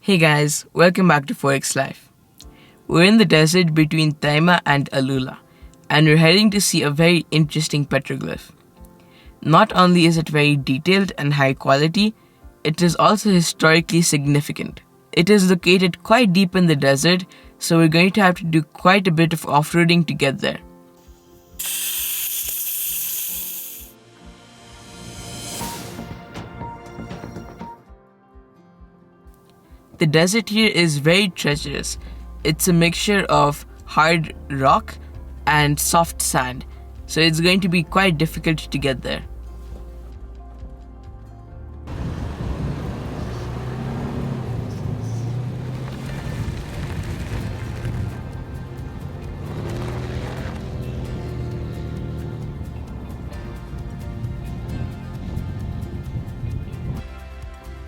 Hey guys, welcome back to 4X Life. We're in the desert between Taima and Alula, and we're heading to see a very interesting petroglyph. Not only is it very detailed and high quality, it is also historically significant. It is located quite deep in the desert, so we're going to have to do quite a bit of off-roading to get there. The desert here is very treacherous. It's a mixture of hard rock and soft sand, so it's going to be quite difficult to get there.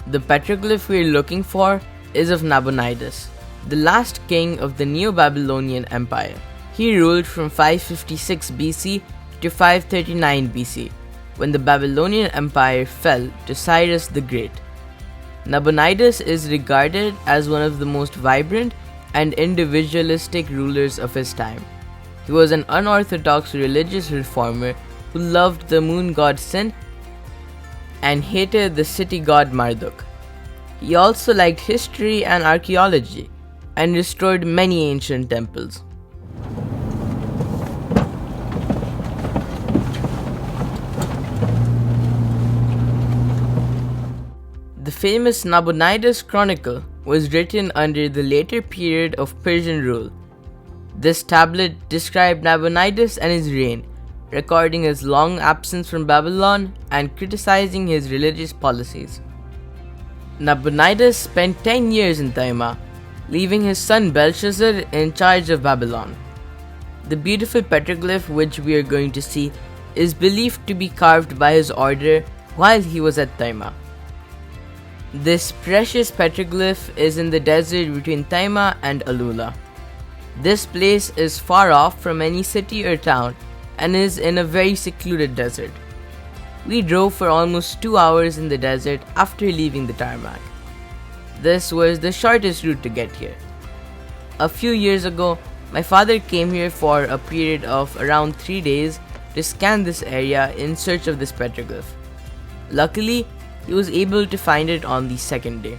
The petroglyph we're looking for is of Nabonidus, the last king of the Neo-Babylonian Empire. He ruled from 556 BC to 539 BC, when the Babylonian Empire fell to Cyrus the Great. Nabonidus is regarded as one of the most vibrant and individualistic rulers of his time. He was an unorthodox religious reformer who loved the moon god Sin and hated the city god Marduk. He also liked history and archaeology and restored many ancient temples. The famous Nabonidus Chronicle was written under the later period of Persian rule. This tablet described Nabonidus and his reign, recording his long absence from Babylon and criticizing his religious policies. Nabonidus spent 10 years in Taima, leaving his son Belshazzar in charge of Babylon. The beautiful petroglyph which we are going to see is believed to be carved by his order while he was at Taima. This precious petroglyph is in the desert between Taima and Alula. This place is far off from any city or town and is in a very secluded desert. We drove for almost 2 hours in the desert after leaving the tarmac. This was the shortest route to get here. A few years ago, my father came here for a period of around 3 days to scan this area in search of this petroglyph. Luckily, he was able to find it on the second day.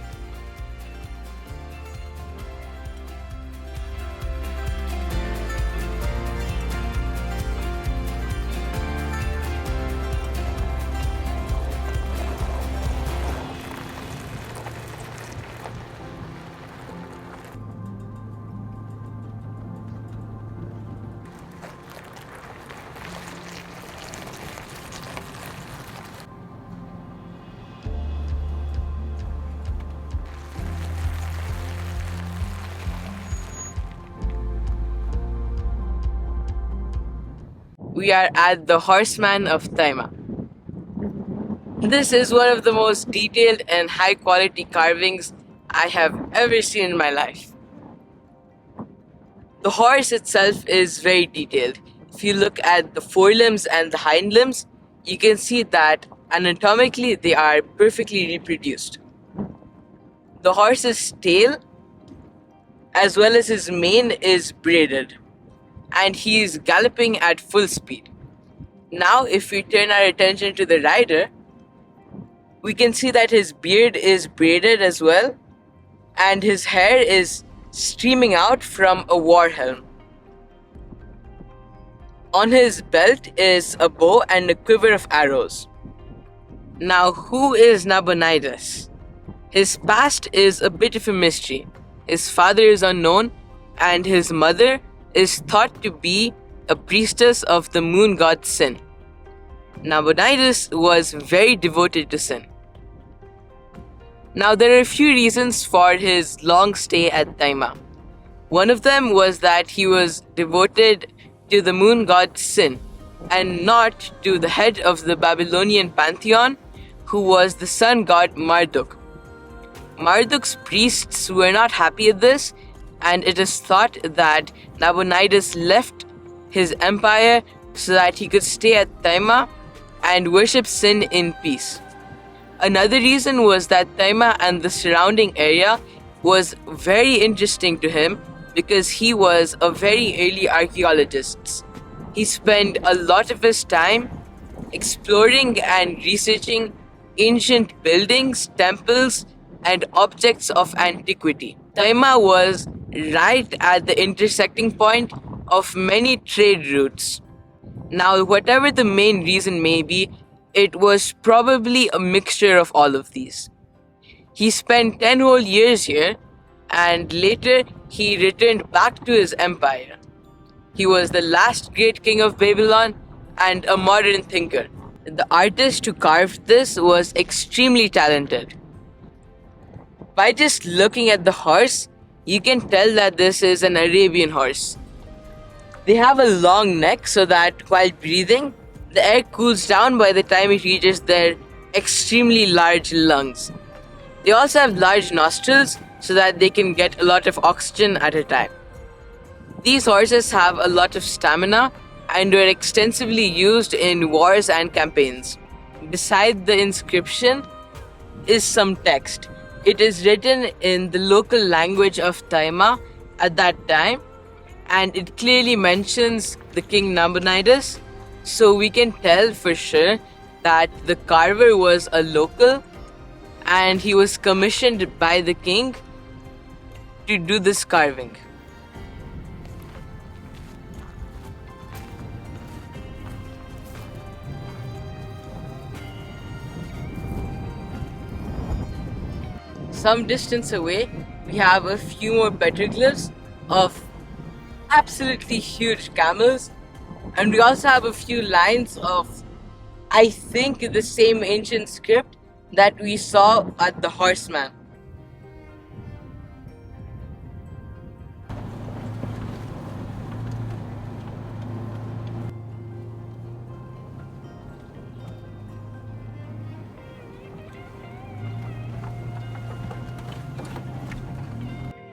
We are at the Horseman of Taima. This is one of the most detailed and high quality carvings I have ever seen in my life. The horse itself is very detailed. If you look at the forelimbs and the hind limbs, you can see that anatomically they are perfectly reproduced. The horse's tail as well as his mane is braided, and he is galloping at full speed. Now if we turn our attention to the rider, we can see that his beard is braided as well, and his hair is streaming out from a war helm. On his belt is a bow and a quiver of arrows. Now who is Nabonidus? His past is a bit of a mystery. His father is unknown, and his mother is thought to be a priestess of the moon god Sin. Nabonidus was very devoted to Sin. Now there are a few reasons for his long stay at Taima. One of them was that he was devoted to the moon god Sin and not to the head of the Babylonian pantheon, who was the sun god Marduk. Marduk's priests were not happy at this, and it is thought that Nabonidus left his empire so that he could stay at Taima and worship Sin in peace. Another reason was that Taima and the surrounding area was very interesting to him because he was a very early archaeologist. He spent a lot of his time exploring and researching ancient buildings, temples, and objects of antiquity. Taima was right at the intersecting point of many trade routes. Now, whatever the main reason may be, it was probably a mixture of all of these. He spent 10 whole years here, and later he returned back to his empire. He was the last great king of Babylon and a modern thinker. The artist who carved this was extremely talented. By just looking at the horse, you can tell that this is an Arabian horse. They have a long neck so that while breathing, the air cools down by the time it reaches their extremely large lungs. They also have large nostrils so that they can get a lot of oxygen at a time. These horses have a lot of stamina and were extensively used in wars and campaigns. Beside the inscription is some text. It is written in the local language of Taima at that time, and it clearly mentions the king Nabonidus, so we can tell for sure that the carver was a local and he was commissioned by the king to do this carving. Some distance away, we have a few more petroglyphs of absolutely huge camels, and we also have a few lines of, I think, the same ancient script that we saw at the horseman.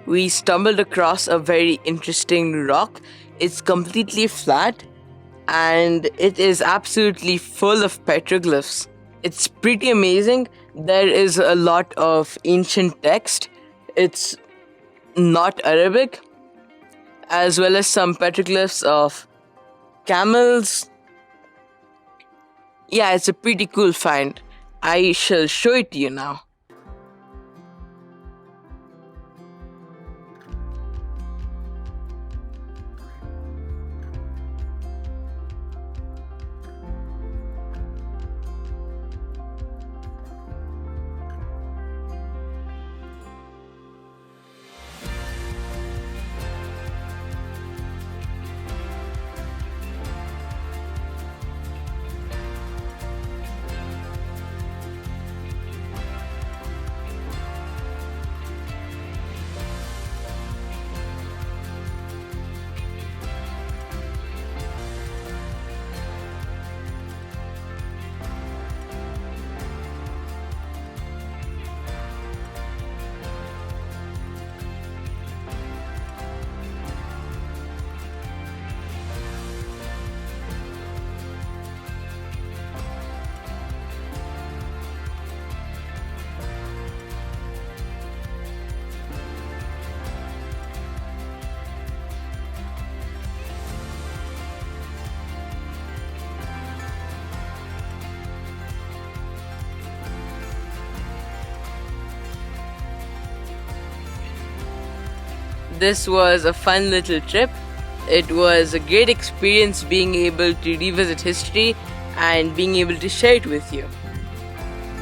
We stumbled across a very interesting rock. It's completely flat and it is absolutely full of petroglyphs. It's pretty amazing. There is a lot of ancient text. It's not Arabic, as well as some petroglyphs of camels. Yeah, it's a pretty cool find. I shall show it to you now. This was a fun little trip. It was a great experience being able to revisit history and being able to share it with you.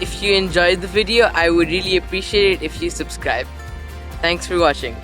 If you enjoyed the video, I would really appreciate it if you subscribe. Thanks for watching.